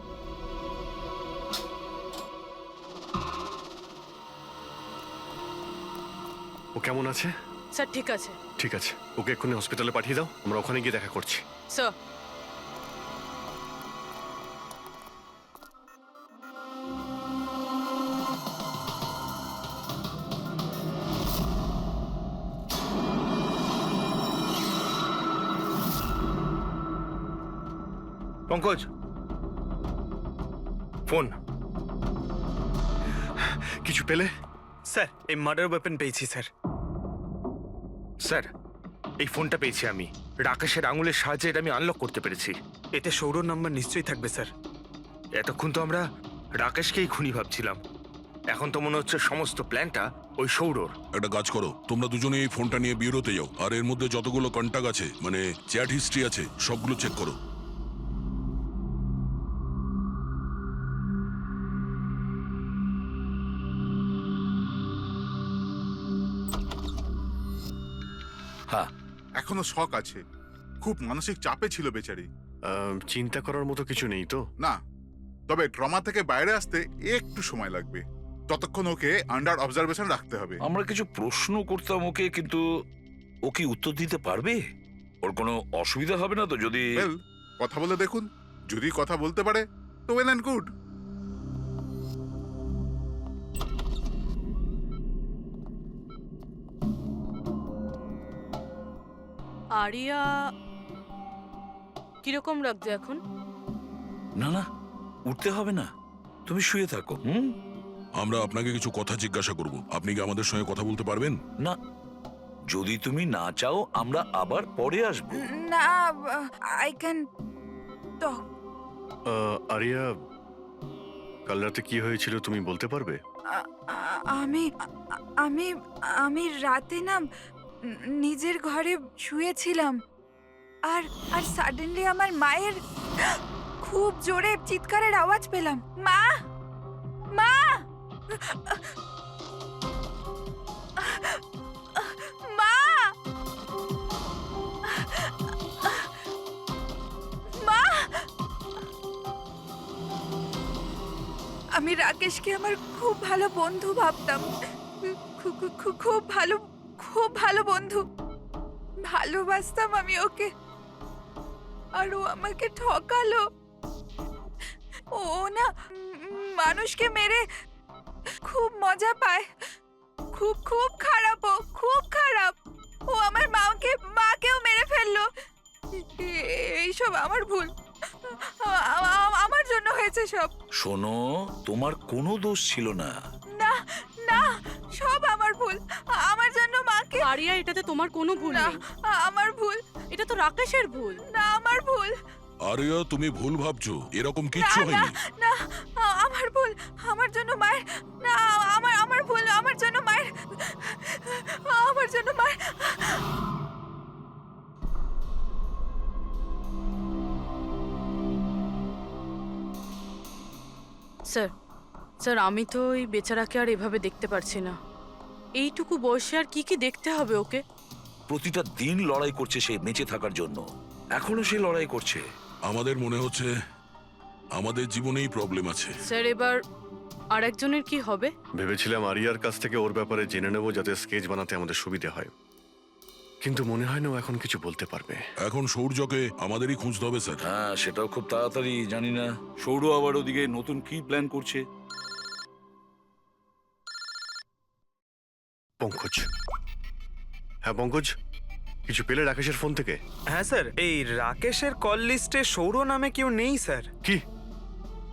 ও কেমন আছে? স্যার ঠিক আছে। ঠিক আছে, ওকে এক্ষুনি হসপিটালে পাঠিয়ে দাও, আমরা ওখানে গিয়ে দেখা করছি। Sir Pankaj, phone. কিছু পেলে? স্যার এই মার্ডার ওয়েপন পেয়েছি স্যার। স্যার এই ফোনটা পেয়েছি আমি, রাকেশের আঙুলের সাহায্যে এটা আমি আনলক করতে পেরেছি। এতে সৌরর নাম্বার নিশ্চয়ই থাকবে স্যার। এতক্ষণ তো আমরা রাকেশকেই খুনি ভাবছিলাম, এখন তো মনে হচ্ছে সমস্ত প্ল্যানটা ওই সৌরর। একটা কাজ করো, তোমরা দুজনে এই ফোনটা নিয়ে বিউরোতে যাও, আর এর মধ্যে যতগুলো কন্টাক্ট আছে, মানে চ্যাট হিস্ট্রি আছে, সবগুলো চেক করো। হ্যাঁ, এখনো শক আছে, খুব মানসিক চাপে ছিল বেচারি। চিন্তা করার মতো কিছু নেই তো? না, তবে ট্রমা থেকে বাইরে আসতে একটু সময় লাগবে। ততক্ষণ ওকে আন্ডার অবজারভেশন রাখতে হবে। আমরা কিছু প্রশ্ন করতাম ওকে, কিন্তু ও কি উত্তর দিতে পারবে? ওর কোনো অসুবিধা হবে না তো যদি? Well, কথা বলে দেখুন, যদি কথা বলতে পারে তো ওয়েল অ্যান্ড গুড। আরিয়া কিরকম লাগছে এখন? না না, উঠতে হবে না, তুমি শুয়ে থাকো। আমরা আপনাকে কিছু কথা জিজ্ঞাসা করব, আপনি কি আমাদের সঙ্গে কথা বলতে পারবেন? না, যদি তুমি না চাও আমরা আবার পরে আসবো। না, আই ক্যান টক। আরিয়া, কাল রাতে কি হয়েছিল তুমি বলতে পারবে? আমি আমি আমি রাতে না নিজের ঘরে শুয়েছিলাম, আর আর সাডেনলি আমার মায়ের খুব জোরে চিৎকারের আওয়াজ পেলাম। মা, মা, মা, মা। আমি রাকেশকে আমার খুব ভালো বন্ধু ভাবতাম, খুব ভালো বন্ধু ভালোবাসতাম আমি ওকে, আর ও আমাকে ঠকালো। ও না মানুষকে মেরে খুব মজা পায়। খুব খুব খারাপ, ও খুব খারাপ। ও আমার মাকেও মেরে ফেললো। এইসব আমার ভুল। আমার জন্য হয়েছে সব। শোনো, তোমার কোনো দোষ ছিল না। না না, সব আমার ভুল। আমার জন্য মাকে। আরিয়া, এটাতে তোমার কোনো ভুল না, নেই। আমার ভুল। এটা তো রাকেশের ভুল। না, আমার ভুল। আরিয়া, তুমি ভুল ভাবছো, এরকম না কিচ্ছু না হয়নি। না, আমার ভুল। আমার জন্য মায়ের। না, আমার ভুল। আমার জন্য মায়ের। আমার জন্য মায়ের। স্যার আমি তো ওই বেচারাকে আর এভাবে দেখতে পারছি না। এইটুকু বয়সে আর কি কি দেখতে হবে ওকে? প্রতিটা দিন লড়াই করছে সে বেঁচে থাকার জন্য। এখনো সে লড়াই করছে। আমাদের মনে হচ্ছে আমাদের জীবনেই প্রবলেম আছে। স্যার, এবার আর একজনের কি হবে? ভেবেছিলাম আরিয়ার কাছ থেকে ওর ব্যাপারে জেনে নেবো, যাতে স্কেচ বানাতে আমাদের সুবিধা হয়, কিন্তু মনে হয় না ও এখন কিছু বলতে পারবে। এখন সৌর্যকে আমাদেরই খুঁজতে হবে স্যার। হ্যাঁ, সেটাও খুব তাড়াতাড়ি। জানি না সৌর আবার ওদিকে নতুন কি প্ল্যান করছে। পঙ্কজ। হ্যাঁ পঙ্কজ, কিছু পেলে রাকেশের ফোন থেকে? হ্যাঁ স্যার, এই রাকেশের কল লিস্টে সৌর নামে কেউ নেই স্যার। কি?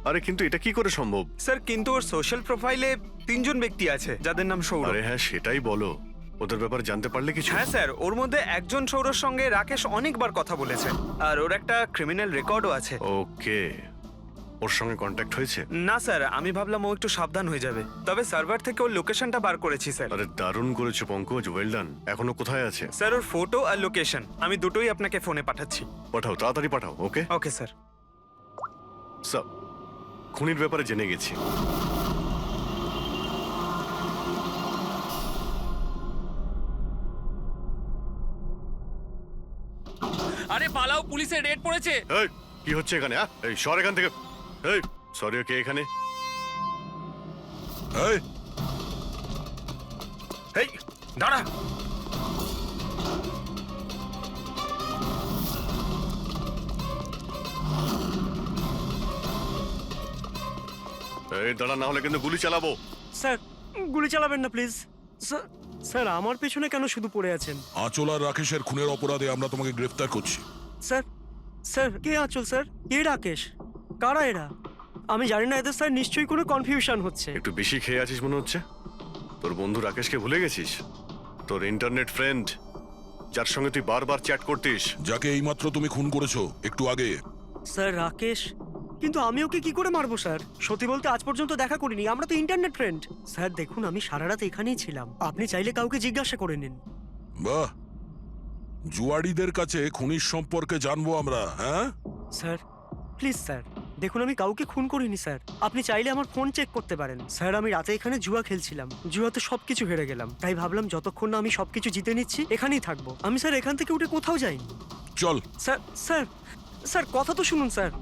আরে কিন্তু এটা কি করে সম্ভব? স্যার, কিন্তু ওর সোশ্যাল প্রোফাইলে 3 জন ব্যক্তি আছে যাদের নাম সৌর। আরে হ্যাঁ, সেটাই বলো। ওদের ব্যাপারে জানতে পারলে কিছু? হ্যাঁ স্যার, ওর মধ্যে একজন সৌরর সঙ্গে রাকেশ অনেকবার কথা বলেছে, আর ওর একটা ক্রিমিনাল রেকর্ডও আছে। ওকে, ওর সঙ্গে কন্ট্যাক্ট হয়েছে? না স্যার, আমি ভাবলাম ও একটু সাবধান হয়ে যাবে, তবে সার্ভার থেকে ওর লোকেশনটা বার করেছি স্যার। আরে দারুণ করেছো পঙ্কজ, ওয়েল ডান। এখনো কোথায় আছে? স্যার, ওর ফটো আর লোকেশন আমি দুটোই আপনাকে ফোনে পাঠাচ্ছি। পাঠাও, তাড়াতাড়ি পাঠাও। ওকে ওকে স্যার। স্যার, খুনির ব্যাপারে জেনে গেছি। আরে পালাও, পুলিশের রেড পড়েছে। এই, কি হচ্ছে এখানে? এই সর এখান থেকে। এই সরি, কে এখানে? এই, এই দাঁড়া। এই দাঁড়া, না হলে কিন্তু গুলি চালাবো। স্যার, গুলি চালাবেন না প্লিজ। স্যার, আমার পেছনে কেন শুধু পড়ে আছেন? আঁচল আর রাকেশের খুনের অপরাধে আমরা তোমাকে গ্রেফতার করছি। স্যার, স্যার কে আঁচল স্যার? কে রাকেশ? কারা এরা? আমি জানি না এদের স্যার, নিশ্চয়ই কোনো কনফিউশন হচ্ছে। একটু বেশি খেয়ে আছিস মনে হচ্ছে। তোর বন্ধু রাকেশকে ভুলে গেছিস? তোর ইন্টারনেট ফ্রেন্ড, যার সঙ্গে তুই বারবার চ্যাট করতিস। যাকে এইমাত্র তুমি খুন করেছো একটু আগে। স্যার রাকেশ? কিন্তু আমি ওকে কি করে মারবো স্যার? সত্যি বলতে আজ পর্যন্ত দেখা করিনি, আমরা তো ইন্টারনেট ফ্রেন্ড। স্যার দেখুন, আমি সারা রাত এখানেই ছিলাম, আপনি চাইলে কাউকে জিজ্ঞাসা করে নিন। বাহ, জুয়াড়িদের কাছে খুনির সম্পর্কে জানবো আমরা। হ্যাঁ স্যার প্লিজ স্যার, দেখুন আমি কাউকে খুন করিনি স্যার, আপনি চাইলে আমার ফোন চেক করতে পারেন। স্যার আমি রাতে এখানে জুয়া খেলছিলাম, জুয়াতে সবকিছু হেরে গেলাম, তাই ভাবলাম যতক্ষণ না আমি সবকিছু জিতে নিচ্ছি এখানেই থাকবো। আমি স্যার এখান থেকে উঠে কোথাও যাইনি। চল। স্যার স্যার স্যার কথা তো শুনুন স্যার।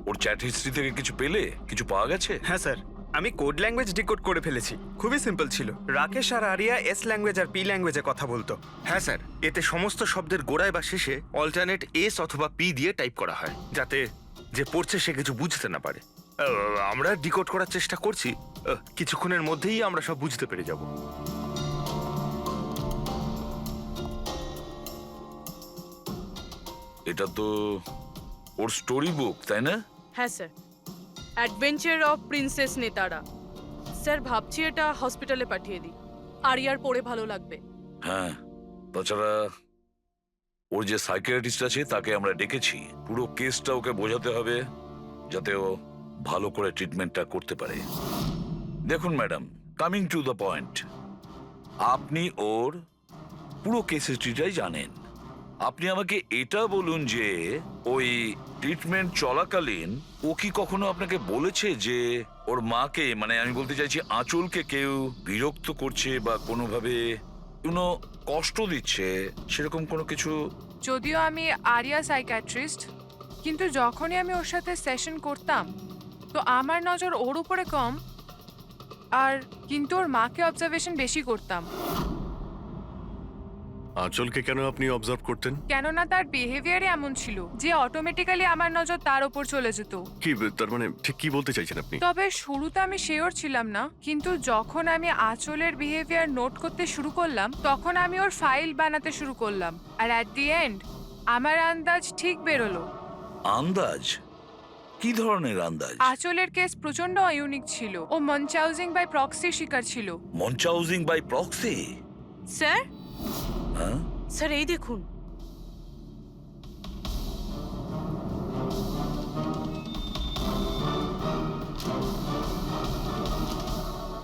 ওর চ্যাট হিস্ট্রি থেকে কিছু পেলে? কিছু পাওয়া গেছে? হ্যাঁ স্যার, আমি কোড ল্যাঙ্গুয়েজ ডিকোড করে ফেলেছি। খুবই সিম্পল ছিল। রাকেশ আর আরিয়া এস ল্যাঙ্গুয়েজ আর পি ল্যাঙ্গুয়েজে কথা বলতো। হ্যাঁ স্যার, এতে সমস্ত শব্দের গোড়ায় বা শেষে অল্টারনেট এস অথবা পি দিয়ে টাইপ করা হয়, যাতে যে পড়ছে সে কিছু বুঝতে না পারে। আমরা ডিকোড করার চেষ্টা করছি, কিছুক্ষণের মধ্যেই আমরা সব বুঝতে পেরে যাব। এটা তো ওর স্টোরি বুক, তাই না? হ্যাঁ স্যার, অ্যাডভেঞ্চার অফ প্রিন্সেস নেতারা। স্যার ভাবছি এটা হসপিটালে পাঠিয়ে দিই, আরিয়ার পড়ে ভালো লাগবে। হ্যাঁ, তাছাড়া ওর যে সাইকিয়াট্রিস্ট আছে তাকে আমরা ডেকেছি। পুরো কেসটা ওকে বোঝাতে হবে, যাতে ও ভালো করে ট্রিটমেন্টটা করতে পারে। দেখুন madam, coming to the point, আপনি ওর পুরো কেস হিস্ট্রিটাই জানেন। আপনি আমাকে এটা বলুন যে ওই ট্রিটমেন্ট চলাকালীন ও কি কখনো আপনাকে বলেছে যে ওর মাকে, মানে আমি বলতে চাইছি আঁচলকে, কেউ বিরক্ত করছে বা কোনোভাবে কোনো কষ্ট দিচ্ছে, সেরকম কোনো কিছু? যদিও আমি আরিয়া সাইকিয়াট্রিস্ট, কিন্তু যখনই আমি ওর সাথে সেশন করতাম তো আমার নজর ওর উপরে কম, আর কিন্তু ওর মাকে অবজারভেশন বেশি করতাম। আঁচলকে কেন আপনি অবজার্ভ করতেন? কেননা তার বিহেভিয়ারে এমন ছিল যে অটোমেটিক্যালি আমার নজর তার ওপর চলে যেত। কি তার মানে ঠিক কি বলতে চাইছেন আপনি? তবে শুরুতে আমি শিওর ছিলাম না, কিন্তু যখন আমি আঁচলের বিহেভিয়ার নোট করতে শুরু করলাম তখন আমি ওর ফাইল বানাতে শুরু করলাম, আর অ্যাট দি এন্ড আমার আন্দাজ ঠিক বেরোলো। আন্দাজ? কি ধরনের আন্দাজ? আঁচলের কেস প্রচন্ড ইউনিক ছিল। ও মনচাউজিং বাই প্রক্সি শিকার ছিল। মনচাউজিং বাই প্রক্সি? স্যার, হ্যাঁ, স্যার এই দেখুন।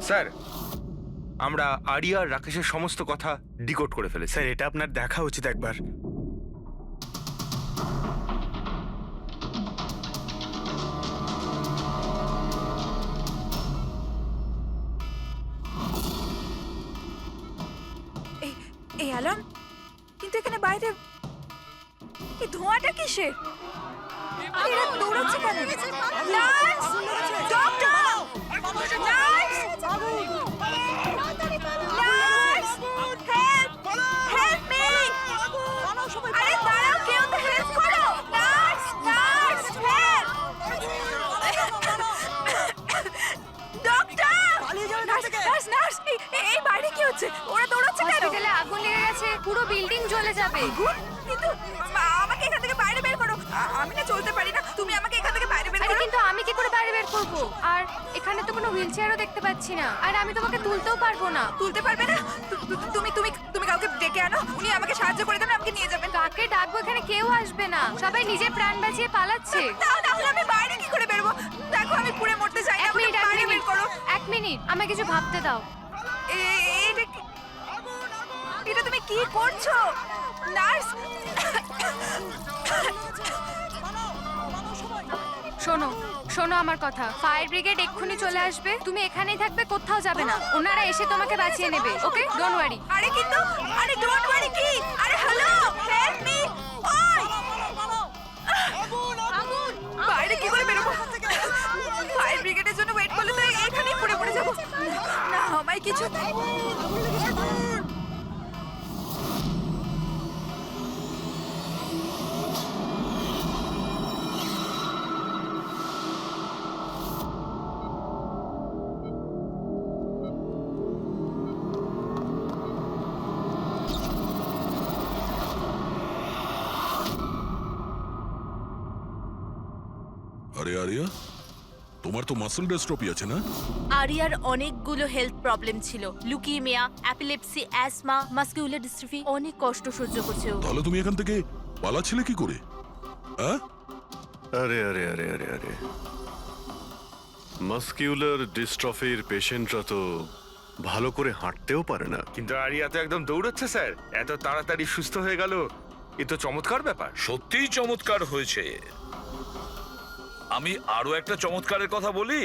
স্যার, আমরা আরিয়া আর রাকেশের সমস্ত কথা ডিকোড করে ফেলেছি। স্যার এটা আপনার দেখা উচিত একবার। এই অ্যালার্ম, কিন্তু এখানে বাইরে এই ধোঁয়াটা কিসের? এরা দৌড়াচ্ছে কেন? Nurse! Doctor! Nurse! Nurse! Help! Help me! আরে দাঁড়াও, কেউ তো হেল্প করো! Nurse! Nurse! Help! Doctor! Nurse! Nurse! এই বাইরে কি হচ্ছে? ওরা দৌড়াচ্ছে কেন? হসপিটালে আগুন লেগে গেছে, পুরো বিল্ডিং জ্বলে যাবে। কিন্তু আমাকে এখান থেকে বাইরে বের করো। আমি না চলতে পারি না, তুমি আমাকে এখান থেকে বাইরে বের আরে করো। কিন্তু আমি কি করে বাইরে বের করব? আর এখানে তো কোনো হুইলচেয়ারও দেখতে পাচ্ছি না, আর আমি তোমাকে তুলতেও পারবো না। তুলতে পারবে না? তুমি তুমি তুমি কাউকে ডেকে আনো, উনি আমাকে সাহায্য করে দেন, আমাকে নিয়ে যাবেন। কাকে ডাকবো? এখানে কেউ আসবে না, সবাই নিজের প্রাণ বাঁচিয়ে পালাচ্ছে। তাহলে আমি বাইরে কি করে বেরোবো? দেখো আমি পুড়ে মরতে চাই না, এক আমাকে মিনিট, বাইরে বের করো। এক মিনিট, আমাকে কিছু ভাবতে দাও। এটা তুমি কি করছো নার্স? শোনো শোনো আমার কথা, ফায়ার ব্রিগেড এক্ষুনি চলে আসবে, তুমি এখানেই থাকবে, কোথাও যাবে না। ওনারা এসে তোমাকে বাঁচিয়ে নেবে, ওকে? Don't worry. আরে কিন্তু, আরে ডোন্ট ওয়ারি কি? আরে হ্যালো, হেল্প মি! ওই আগুন! বাইরে কি করে বেরোবো? ফায়ার ব্রিগেডের জন্য ওয়েট করলে তো এখানেই পড়ে যাবো। না, আমায় কিছু আরে আরিয়া, তোমার তো মাসল ডেস্ট্রপি আছে না? আরিয়ার অনেকগুলো হেলথ প্রবলেম ছিল, লুকিমিয়া, অ্যাপিলেপসি, অ্যাসমা, মাসকিউলার ডিস্ট্রফি, অনেক কষ্ট সহ্য করছে ও। তাহলে তুমি এখান থেকে পালাচ্ছিলে কি করে? হ্যাঁ, আরে আরে আরে আরে আরে, মাসকিউলার ডিস্ট্রফির পেশেন্টরা তো ভালো করে হাঁটতেও পারে না। কিন্তু আরিয়া তো একদম দৌড়চ্ছে স্যার, এত তাড়াতাড়ি সুস্থ হয়ে গেল, এ তো চমৎকার ব্যাপার। সত্যিই চমৎকার হয়েছে। আমি আরো একটা চমৎকারের কথা বলি,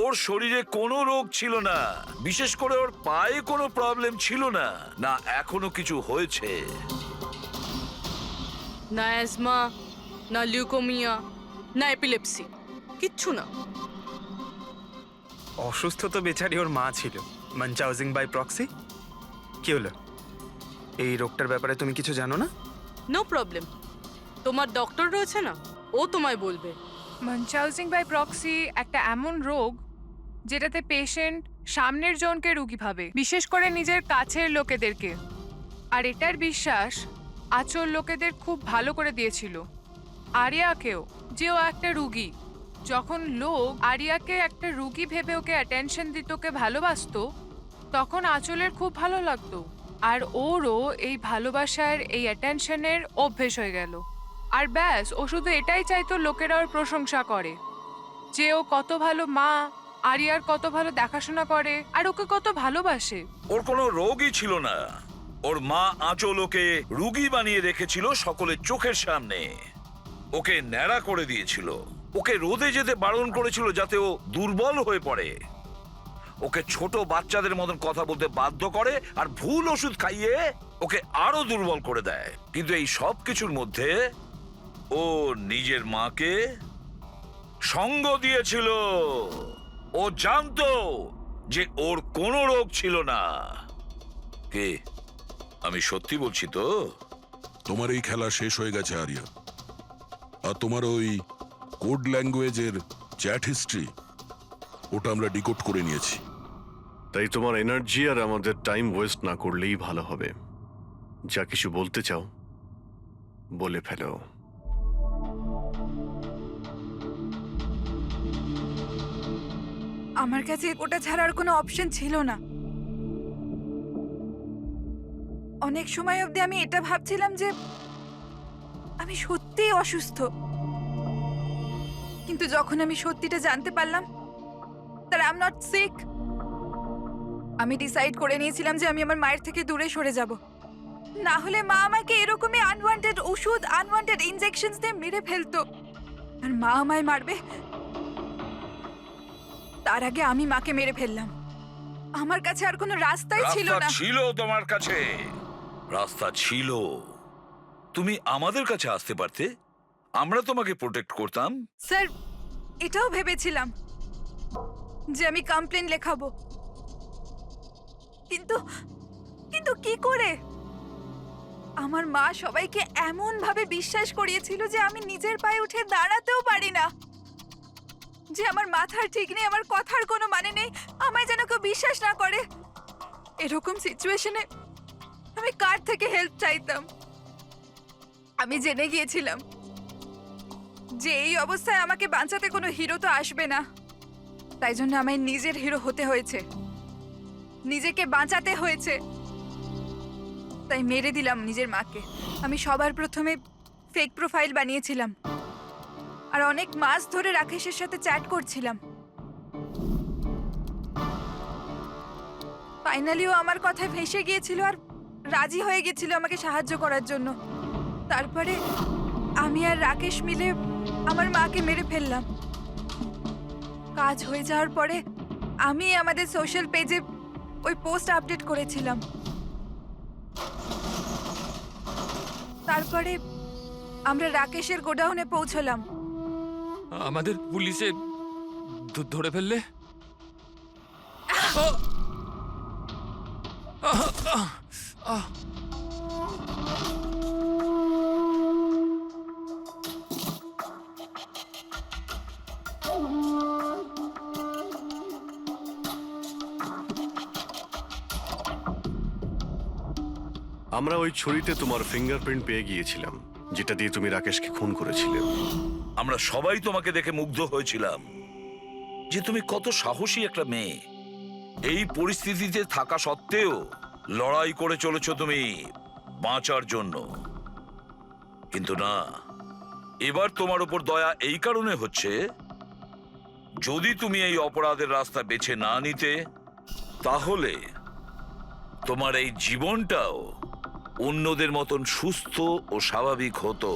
ওর শরীরে কোনো রোগ ছিল না, বিশেষ করে ওর পায়ে কোনো প্রবলেম ছিল না, না এখনো কিছু হয়েছে। না অ্যাজমা, না লিউকোমিয়া, না এপিলেপসি, কিচ্ছু না। অসুস্থ তো বেচারি ওর মা ছিল, মনচাউজিং বাই প্রক্সি। কি হলো? এই রোগটার ব্যাপারে তুমি কিছু জানো না? নো প্রবলেম, তোমার ডক্টর রয়েছে না, ও তোমায় বলবে। মনচাউজিং বাই প্রক্সি একটা এমন রোগ যেটাতে পেশেন্ট সামনের জনকে রোগী ভাবে, বিশেষ করে নিজের কাছের লোকেদেরকে। আর এটার বিশ্বাস আঁচল লোকেদের খুব ভালো করে দিয়েছিল আরিয়াকেও, যে ও একটা রুগী। যখন লোক আরিয়াকে একটা রুগী ভেবে ওকে অ্যাটেনশন দিত, ওকে ভালোবাসতো, তখন আঁচলের খুব ভালো লাগতো। আর ওরও এই ভালোবাসার, এই অ্যাটেনশনের অভ্যেস হয়ে গেল। আর ব্যাস, ও শুধু এটাই চাইতো লোকেরা ওর প্রশংসা করে, যে ও কত ভালো মা, আরিয়ার কত ভালো দেখাশোনা করে, আর ওকে কত ভালোবাসে। ওর কোনো রোগই ছিল না, ওর মা আঁচল ওকে রুগী বানিয়ে রেখেছিল সকলের চোখের সামনে। ওকে ন্যাড়া করে দিয়েছিল, ওকে রোদে যেতে বারণ করেছিল যাতে ও দুর্বল হয়ে পড়ে, ওকে ছোট বাচ্চাদের মতন কথা বলতে বাধ্য করে, আর ভুল ওষুধ খাইয়ে ওকে আরো দুর্বল করে দেয়। কিন্তু এই সব কিছুর মধ্যে ও নিজের মাকে সঙ্গ দিয়েছিল। ও জানতো যে ওর কোনো রোগ ছিল না। কে আমি সত্যি বলছি তো। তোমার এই খেলা শেষ হয়ে গেছে আরিয়া। আর তোমার ওই কোড ল্যাঙ্গুয়েজের চ্যাট হিস্ট্রি, ওটা আমরা ডিকোড করে নিয়েছি। তাই তোমার এনার্জি আর আমাদের টাইম ওয়েস্ট না করলেই ভালো হবে। যা কিছু বলতে চাও বলে ফেলো। আমার কাছে ওটা ছাড়ার কোনো অপশন ছিল না। অনেক সময় অবধি আমি এটা ভাবছিলাম যে আমি সত্যিই অসুস্থ, কিন্তু যখন আমি সত্যিটা জানতে পারলাম that I'm not sick, আমি ডিসাইড করে নিয়েছিলাম যে আমি আমার মায়ের থেকে দূরে সরে যাব। না হলে মা আমাকে এরকমই আনওয়ান্টেড ওষুধ, আনওয়ান্টেড ইনজেকশনস দিয়ে মেরে ফেলতো। আর মা আমায় মারবে তার আগে আমি মাকে মেরে ফেললাম। আমার কাছে আর কোনো রাস্তাই ছিল রাস্তা না। ছিল তোমার কাছে, রাস্তা ছিল। তুমি আমাদের কাছে আসতে পারতে, আমরা তোমাকে প্রোটেক্ট করতাম। স্যার, এটাও ভেবেছিলাম যে আমি কমপ্লেন লেখাবো, কিন্তু কিন্তু কি করে? আমার মা সবাইকে এমন ভাবে বিশ্বাস করিয়েছিল যে আমি নিজের পায়ে উঠে দাঁড়াতেও পারি না, যে আমার মাথার ঠিক নেই, আমার কথার কোনো মানে নেই, আমায় যেন কেউ বিশ্বাস না করে। এরকম সিচুয়েশনে আমি কার থেকে হেল্প চাইতাম? আমি জেনে গিয়েছিলাম যে এই অবস্থায় আমাকে বাঁচাতে কোনো হিরো তো আসবে না, তাই জন্য আমায় নিজের হিরো হতে হয়েছে, নিজেকে বাঁচাতে হয়েছে। তাই মেরে দিলাম নিজের মাকে। আমি সবার প্রথমে ফেক প্রোফাইল বানিয়েছিলাম আর অনেক মাস ধরে রাকেশের সাথে চ্যাট করছিলাম। ফাইনালিও আমার কথায় ফেঁসে গিয়েছিল আর রাজি হয়ে গেছিল আমাকে সাহায্য করার জন্য। তারপরে আমি আর রাকেশ মিলে আমার মাকে মেরে ফেললাম। কাজ হয়ে যাওয়ার পরে আমি আমাদের সোশ্যাল পেজে ওই পোস্ট আপডেট করেছিলাম। তারপরে আমরা রাকেশের গোডাউনে পৌঁছলাম। আমাদের পুলিশে ধরে ফেললে? আমরা ওই ছুরিতে তোমার ফিঙ্গারপ্রিন্ট পেয়ে গিয়েছিলাম, যেটা দিয়ে তুমি রাকেশকে খুন করেছিলে। আমরা সবাই তোমাকে দেখে মুগ্ধ হয়েছিলাম যে তুমি কত সাহসী একটা মেয়ে। এই পরিস্থিতিতে থাকা সত্ত্বেও লড়াই করে চলেছ তুমি বাঁচার জন্য। কিন্তু না, এবার তোমার উপর দয়া এই কারণে হচ্ছে, যদি তুমি এই অপরাধের রাস্তা বেছে না নিতে, তাহলে তোমার এই জীবনটাও অন্যদের মতন সুস্থ ও স্বাভাবিক হতো।